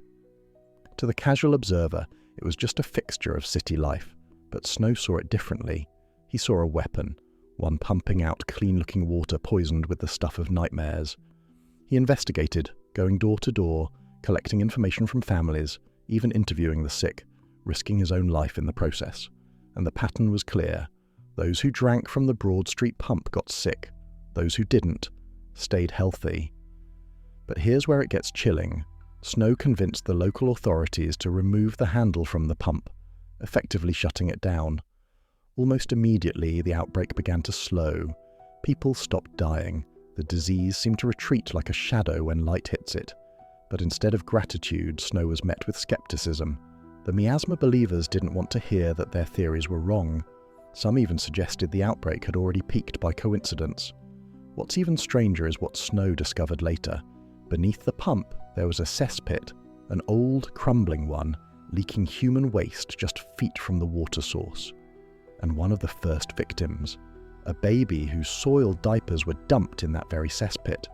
To the casual observer, it was just a fixture of city life, but Snow saw it differently. He saw a weapon, one pumping out clean-looking water poisoned with the stuff of nightmares. He investigated, going door to door, collecting information from families, even interviewing the sick, risking his own life in the process. And the pattern was clear. Those who drank from the Broad Street Pump got sick. Those who didn't stayed healthy. But here's where it gets chilling. Snow convinced the local authorities to remove the handle from the pump, effectively shutting it down. Almost immediately, the outbreak began to slow. People stopped dying. The disease seemed to retreat like a shadow when light hits it. But instead of gratitude, Snow was met with skepticism. The miasma believers didn't want to hear that their theories were wrong. Some even suggested the outbreak had already peaked by coincidence. What's even stranger is what Snow discovered later. Beneath the pump, there was a cesspit, an old, crumbling one, leaking human waste just feet from the water source. And one of the first victims, a baby whose soiled diapers were dumped in that very cesspit.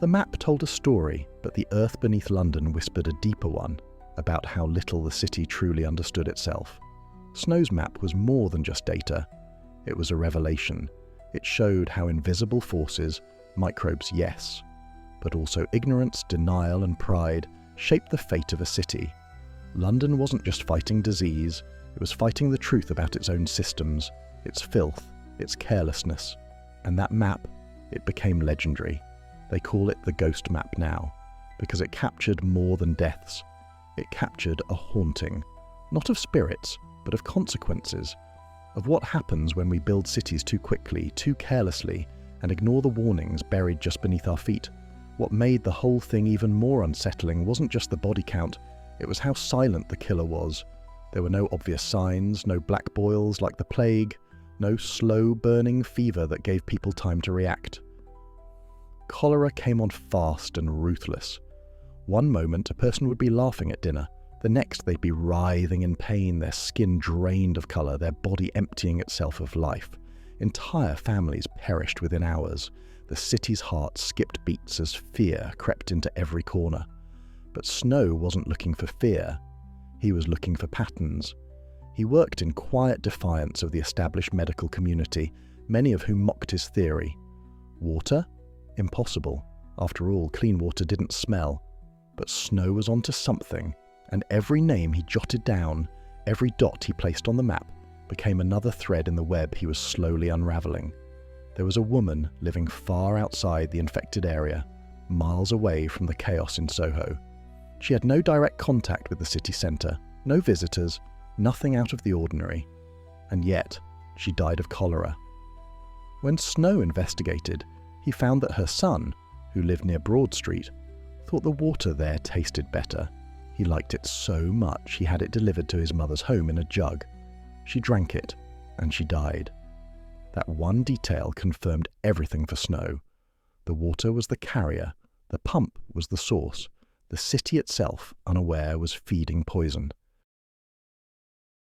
The map told a story, but the earth beneath London whispered a deeper one, about how little the city truly understood itself. Snow's map was more than just data. It was a revelation. It showed how invisible forces, microbes yes, but also ignorance, denial, and pride shaped the fate of a city. London wasn't just fighting disease, it was fighting the truth about its own systems, its filth, its carelessness. And that map, it became legendary. They call it the Ghost Map now, because it captured more than deaths. It captured a haunting, not of spirits, but of consequences, of what happens when we build cities too quickly, too carelessly, and ignore the warnings buried just beneath our feet. What made the whole thing even more unsettling wasn't just the body count, it was how silent the killer was. There were no obvious signs, no black boils like the plague, no slow burning fever that gave people time to react. Cholera came on fast and ruthless. One moment a person would be laughing at dinner, The next they'd be writhing in pain, their skin drained of colour, their body emptying itself of life. Entire families perished within hours. The city's heart skipped beats as fear crept into every corner. But Snow wasn't looking for fear. He was looking for patterns. He worked in quiet defiance of the established medical community, many of whom mocked his theory. Water? Impossible. After all, clean water didn't smell. But Snow was onto something, and every name he jotted down, every dot he placed on the map, became another thread in the web he was slowly unraveling. There was a woman living far outside the infected area, miles away from the chaos in Soho. She had no direct contact with the city centre, no visitors, nothing out of the ordinary. And yet, she died of cholera. When Snow investigated, he found that her son, who lived near Broad Street, thought the water there tasted better. He liked it so much he had it delivered to his mother's home in a jug. She drank it, and she died. That one detail confirmed everything for Snow. The water was the carrier, the pump was the source. The city itself, unaware, was feeding poison.